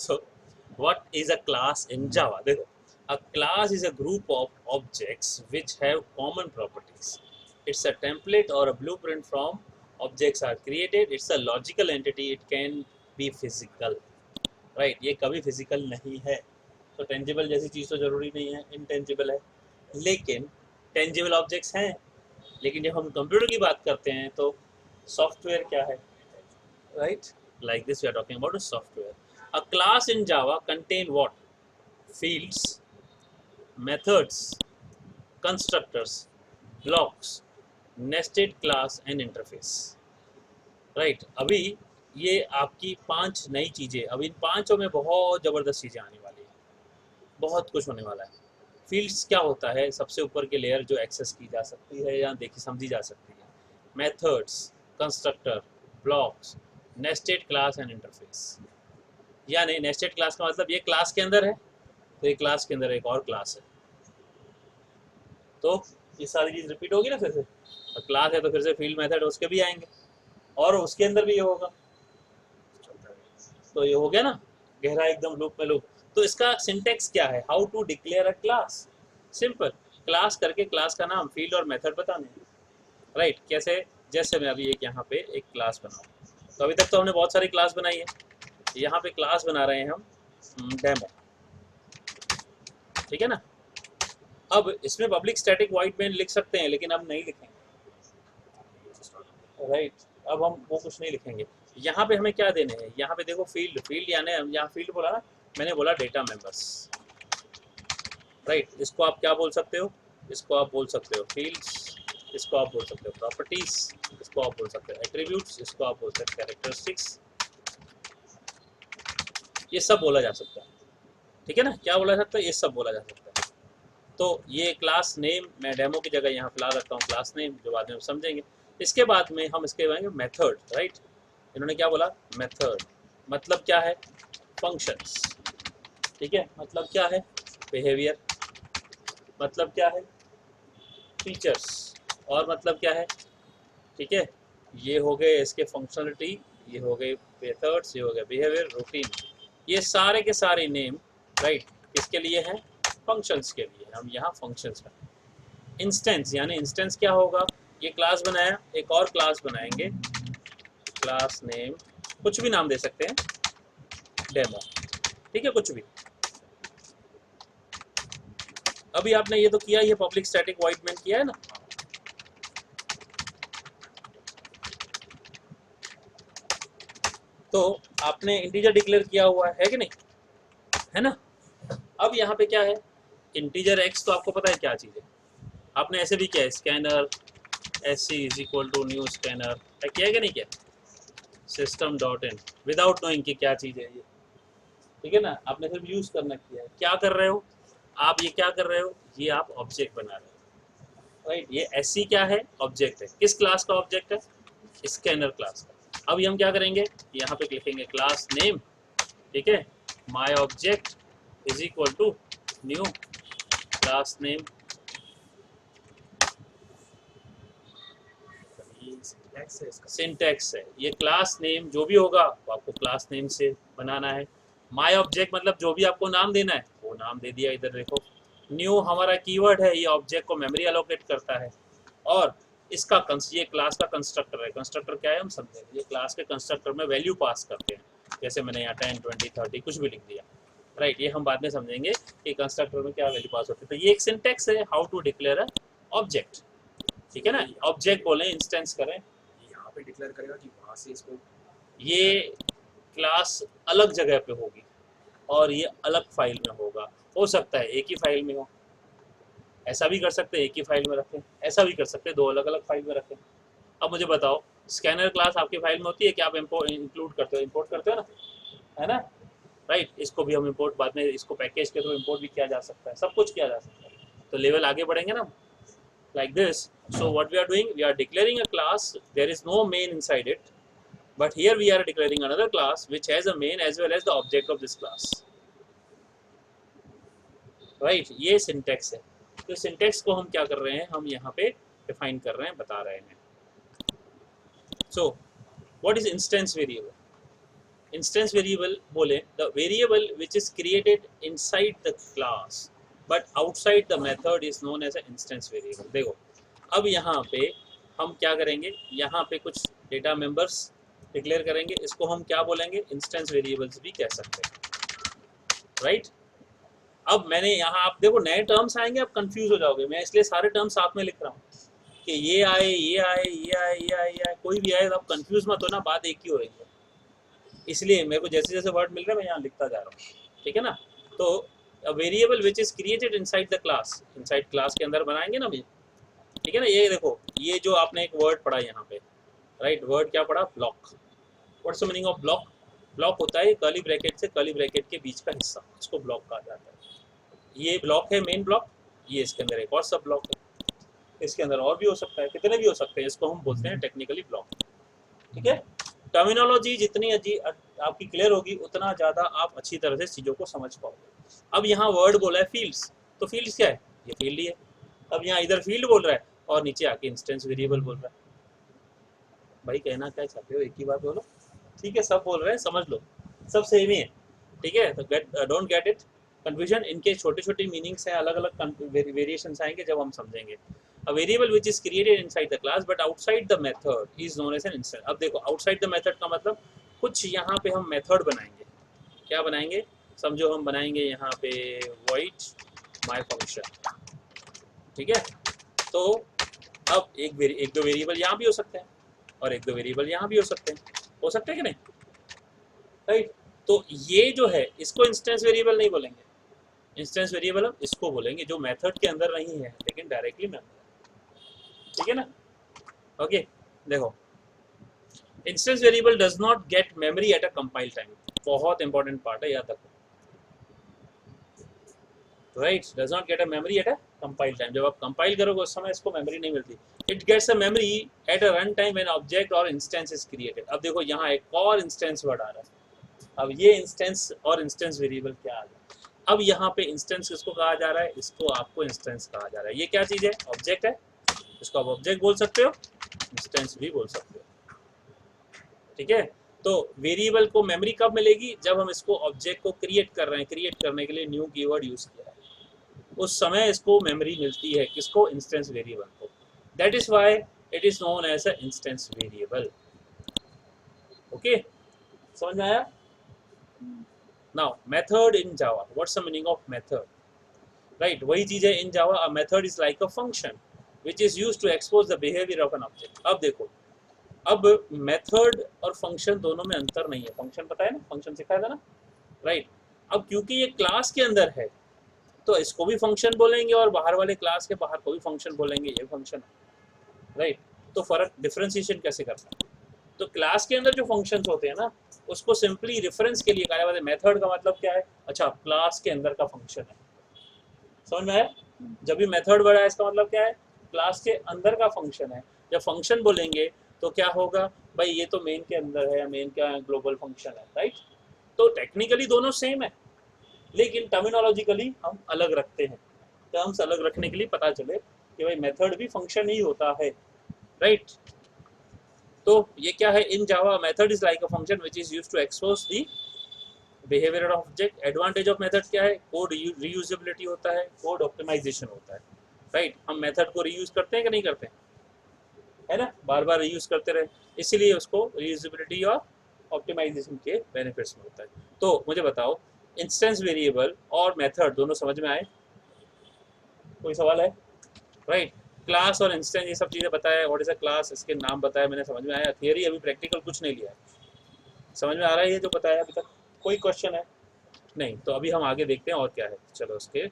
So what is a class in Java? देखो, a class is a group of objects which have common properties. It's a template or a blueprint from objects are created. It's a logical entity. It can be physical. Right? ये कभी physical नहीं है. तो tangible जैसी चीज़ तो जरूरी नहीं है, intangible है. लेकिन tangible objects हैं. लेकिन जब हम कंप्यूटर की बात करते हैं तो सॉफ्टवेयर क्या है? Right? Like this, we are talking about a software. A class in Java contain what? Fields, methods, constructors, blocks, nested class and interface. Right? अभी ये आपकी 5 नई चीज़ें, अब इन 5 में बहुत ज़बरदस्त चीज़ें आने वाली हैं, बहुत कुछ होने वाला है. फील्ड्स क्या होता है? सबसे ऊपर के लेयर जो एक्सेस की जा सकती है या देखी समझी जा सकती है. Methods, constructor, blocks, nested class and interface. यानी नेस्टेड क्लास का मतलब ये क्लास के अंदर है तो ये क्लास के अंदर एक और क्लास है, तो ये सारी चीज़ रिपीट होगी ना फिर से. तो क्लास है तो फिर से फील्ड मेथड उसके भी आएंगे और उसके अंदर भी ये होगा. तो ये हो गया ना गहरा एकदम लूप में लूप. तो इसका सिंटेक्स क्या है? How to declare a class. Simple, class करके क्लास का नाम, फील्ड और मेथड बताने. राइट? कैसे? जैसे मैं अभी एक यहाँ पे एक क्लास बनाऊँ, तो अभी तक तो हमने बहुत सारी क्लास बनाई है. यहाँ पे क्लास बना रहे हैं हम डेमो. ठीक है ना? अब इसमें पब्लिक स्टैटिक वॉइड मेन लिख सकते हैं लेकिन अब नहीं लिखेंगे. राइट? अब हम वो कुछ नहीं लिखेंगे. यहाँ पे हमें क्या देने हैं? यहाँ पे देखो फील्ड. फील्ड यानी हम यहाँ फील्ड बोला ना, मैंने बोला डेटा मेंबर्स. राइट? इसको आप क्या बोल सकते हो? इसको आप बोल सकते हो फील्ड्स, इसको आप बोल सकते हो प्रॉपर्टीज, इसको आप बोल सकते हो एट्रीब्यूट्स, इसको आप बोल सकते हो कैरेक्टरिस्टिक्स. ये सब बोला जा सकता है. ठीक है ना? क्या बोला जा सकता है? ये सब बोला जा सकता है. तो ये क्लास नेम मैं डेमो की जगह यहाँ फिलहाल रखता हूँ क्लास नेम, जो बाद में हम समझेंगे. इसके बाद में हम इसके बारे में मेथड. राइट? इन्होंने क्या बोला? मेथड मतलब क्या है? फंक्शंस. ठीक है? मतलब क्या है? बिहेवियर. मतलब क्या है? फीचर्स. और मतलब क्या है? ठीक है? ये हो गए इसके फंक्शनलिटी, ये हो गए मेथड्स, ये हो गए बिहेवियर, रूटीन. ये सारे के सारे नेम राइट किसके लिए हैं? फंक्शंस के लिए. हम यहाँ फंक्शंस का इंस्टेंस, यानी इंस्टेंस क्या होगा? ये क्लास बनाया, एक और क्लास बनाएंगे, क्लास नेम, कुछ भी नाम दे सकते हैं, डेमो. ठीक है? कुछ भी. अभी आपने ये तो किया, ये पब्लिक स्टैटिक वॉइड मेन किया है ना. तो आपने इंटीजर डिक्लेयर किया हुआ है कि नहीं, है ना? अब यहाँ पे क्या है? इंटीजर एक्स तो आपको पता है क्या चीज़ है. आपने ऐसे भी किया है, scanner SC is equal to new scanner. किया है कि नहीं किया? System dot in without knowing कि क्या चीज़ है ये. ठीक है ना? आपने सिर्फ यूज़ करना किया है. क्या कर रहे हो आप? ये क्या कर रहे हो? ये आप ऑब्जेक्ट बना रहे हो. राइट? ये SC क्या है? ऑब्जेक्ट है. किस क्लास का ऑब्जेक्ट है? स्कैनर क्लास का. अब हम क्या करेंगे? यहाँ पे लिखेंगे क्लास नेम. ठीक है? My object is equal to new class name. Syntax है. ये क्लास नेम जो भी होगा वो आपको क्लास नेम से बनाना है. माई ऑब्जेक्ट मतलब जो भी आपको नाम देना है वो नाम दे दिया. इधर देखो न्यू हमारा कीवर्ड है, ये ऑब्जेक्ट को मेमोरी एलोकेट करता है. और इसका ये क्लास का कंस्ट्रक्टर है. कंस्ट्रक्टर क्या है हम समझेंगे. ये क्लास के कंस्ट्रक्टर में वैल्यू पास करते हैं. जैसे मैंने यहाँ 10, 20, 30 कुछ भी लिख दिया. राइट? ये हम बाद में समझेंगे कि कंस्ट्रक्टर में क्या वैल्यू पास होती है. तो ये एक सिंटैक्स है how to declare a object. ठीक है ना? ऑब्जेक्ट बोले, इंस्टेंस करें, यहाँ पे डिक्लेयर करेगा कि वहाँ से इसको ये क्लास अलग जगह पे होगी और ये अलग फाइल में होगा. हो सकता है एक ही फाइल में हो, ऐसा भी कर सकते हैं एक ही फाइल में रखें, ऐसा भी कर सकते हैं दो अलग अलग फाइल में रखें. अब मुझे बताओ, स्कैनर क्लास आपकी फाइल में होती है कि आप इंक्लूड करते हो, इंपोर्ट करते हो ना, है ना? राइट? इसको भी हम इंपोर्ट बाद में, इसको पैकेज के थ्रू इंपोर्ट भी किया जा सकता है, सब कुछ किया जा सकता है. तो लेवल आगे बढ़ेंगे ना like this. So what we are doing, we are declaring a class, there is no main inside it, but here we are declaring another class which has a main as well as the object of this class. Right? ये syntax है. तो syntax को हम क्या कर रहे हैं? हम यहाँ पे define कर रहे हैं, बता रहे हैं. So what is instance variable? Instance variable बोले the variable which is created inside the class but outside the method is known as a instance variable. देखो अब यहाँ पे हम क्या करेंगे, यहाँ पे कुछ डेटा मेंबर्स डिक्लेयर करेंगे, इसको हम क्या बोलेंगे, इंस्टेंस वेरिएबल्स भी कह सकते हैं, राइट। अब मैंने यहाँ, आप देखो नए टर्म्स आएंगे, आप कंफ्यूज हो जाओगे, मैं इसलिए सारे टर्म्स साथ में लिख रहा हूँ कि ये आए ये आए ये आए ये आए ये आए, कोई भी आए तो आप कंफ्यूज मत होना, बात एक ही होगी। इसलिए मेरे को जैसे जैसे वर्ड मिल रहे हैं मैं यहाँ लिखता जा रहा हूँ, ठीक है ना। तो variable which is created inside the class, inside class के अंदर बनाएंगे ना भैया, ठीक है ना। ये देखो ये जो आपने एक वर्ड पढ़ा यहाँ पे, राइट, वर्ड क्या पढ़ा, block. What's the meaning of block? Block होता है कर्ली ब्रैकेट से कर्ली ब्रैकेट के बीच का हिस्सा, इसको ब्लॉक कहा जाता है। ये ब्लॉक है मेन ब्लॉक, ये इसके अंदर एक और सब ब्लॉक है, इसके अंदर और भी हो सकता है, कितने भी हो सकते हैं, इसको हम बोलते हैं टेक्निकली ब्लॉक, ठीक है। टर्मिनोलॉजी जितनी आपकी क्लियर होगी उतना ज़्यादा आप अच्छी तरह से चीज़ों को समझ पाओगे। अब यहाँ वर्ड बोला है फील्ड्स, तो फील्ड्स क्या है, ये फील्ड ही है। अब यहाँ इधर फील्ड बोल रहा है और नीचे आके इंस्टेंस वेरिएबल बोल रहा है। भाई कहना क्या चाहते हो, एक ही बात बोलो, ठीक है, सब बोल रहे हैं समझ लो, सब सेम ही है, ठीक है। तो डोंट गेट इट कंफ्यूजन, इनके छोटे छोटे मीनिंग्स हैं, अलग अलग वेरिएशंस आएंगे जब हम समझेंगे। A variable which is created inside the class but outside the method is known as an instance। अब देखो outside the method का मतलब कुछ यहाँ पे हम मेथड बनाएंगे, क्या बनाएंगे, समझो हम बनाएंगे यहाँ पे void my function, ठीक है। तो अब एक दो वेरिएबल यहाँ भी हो सकते हैं और एक दो वेरिएबल यहाँ भी हो सकते हैं कि नहीं, राइट। तो ये जो है इसको इंस्टेंस वेरिएबल नहीं बोलेंगे, इंस्टेंस वेरिएबल हम इसको बोलेंगे जो मेथड के अंदर नहीं है लेकिन डायरेक्टली में, ठीक है ना। ओके देखो, instance variable does not gate memory at a compile time, बहुत इंपॉर्टेंट पार्ट है, याद रखो, right, does not get a memory at a compile time, जब आप कंपाइल करोगे उस समय इसको मेमोरी नहीं मिलती। It gets a memory at a run time when object or instance is created. अब देखो यहाँ एक और इंस्टेंस वर्ड आ रहा है, अब ये इंस्टेंस और इंस्टेंस वेरिएबल क्या आ गया, अब यहाँ पे इंस्टेंस किसको कहा जा रहा है, इसको आपको इंस्टेंस कहा जा रहा है। ये क्या चीज़ है, ऑब्जेक्ट है, इसको आप ऑब्जेक्ट बोल सकते हो, इंस्टेंस भी बोल सकते हो, ठीक है। तो वेरिएबल को मेमोरी कब मिलेगी, जब हम इसको ऑब्जेक्ट को क्रिएट कर रहे हैं, क्रिएट करने के लिए न्यू कीवर्ड यूज किया है, उस समय इसको मेमोरी मिलती है, किसको, इंस्टेंस वेरिएबल को। That is why it is known as a instance variable. Okay समझ में आया। Now method in Java, what's the meaning of method, right, वही चीज है in Java, a method is like a function which is used to expose the behavior of an object। अब देखो, अब method और फंक्शन दोनों में अंतर नहीं है, फंक्शन पता है ना, फंक्शन सिखाया था ना, राइट। अब क्योंकि ये क्लास के अंदर है तो इसको भी फंक्शन बोलेंगे और बाहर वाले क्लास के बाहर को भी फंक्शन बोलेंगे, ये फंक्शन है, राइट। तो फर्क डिफरेंशिएशन कैसे करना है, तो क्लास के अंदर जो फंक्शंस होते हैं ना उसको सिंपली रेफरेंस के लिए कहा जाता है। मेथड का मतलब क्या है, अच्छा क्लास के अंदर का फंक्शन है, समझ में आया। जब भी मेथड बढ़ा है इसका मतलब क्या है, क्लास के अंदर का फंक्शन है। जब फंक्शन बोलेंगे तो क्या होगा, भाई ये तो मेन के अंदर है, मेन क्या ग्लोबल फंक्शन है, राइट। तो टेक्निकली दोनों सेम है लेकिन टर्मिनोलॉजिकली हम अलग रखते हैं, टर्म्स अलग रखने के लिए पता चले कि भाई मेथड भी फंक्शन ही होता है, राइट। तो ये क्या है, in Java method is like a function which is used to expose the behaviour of object. Advantage of method क्या है, कोड रीयूजेबिलिटी होता है, कोड ऑप्टिमाइजेशन होता है, राइट। हम मेथड को रीयूज करते हैं कि नहीं करते, है ना, बार बार रीयूज करते रहे, इसीलिए उसको रीयूजेबिलिटी और ऑप्टिमाइजेशन के बेनिफिट्स मिलता है। तो मुझे बताओ, इंस्टेंस वेरिएबल और मेथड दोनों समझ में आए, कोई सवाल है, राइट। क्लास और इंस्टेंस ये सब चीज़ें बताया, व्हाट इज अ क्लास, इसके नाम बताया, मैंने समझ में आया। थियरी अभी प्रैक्टिकल कुछ नहीं लिया है, समझ में आ रहा है ये जो बताया अभी तक, कोई क्वेश्चन है नहीं, तो अभी हम आगे देखते हैं और क्या है, चलो उसके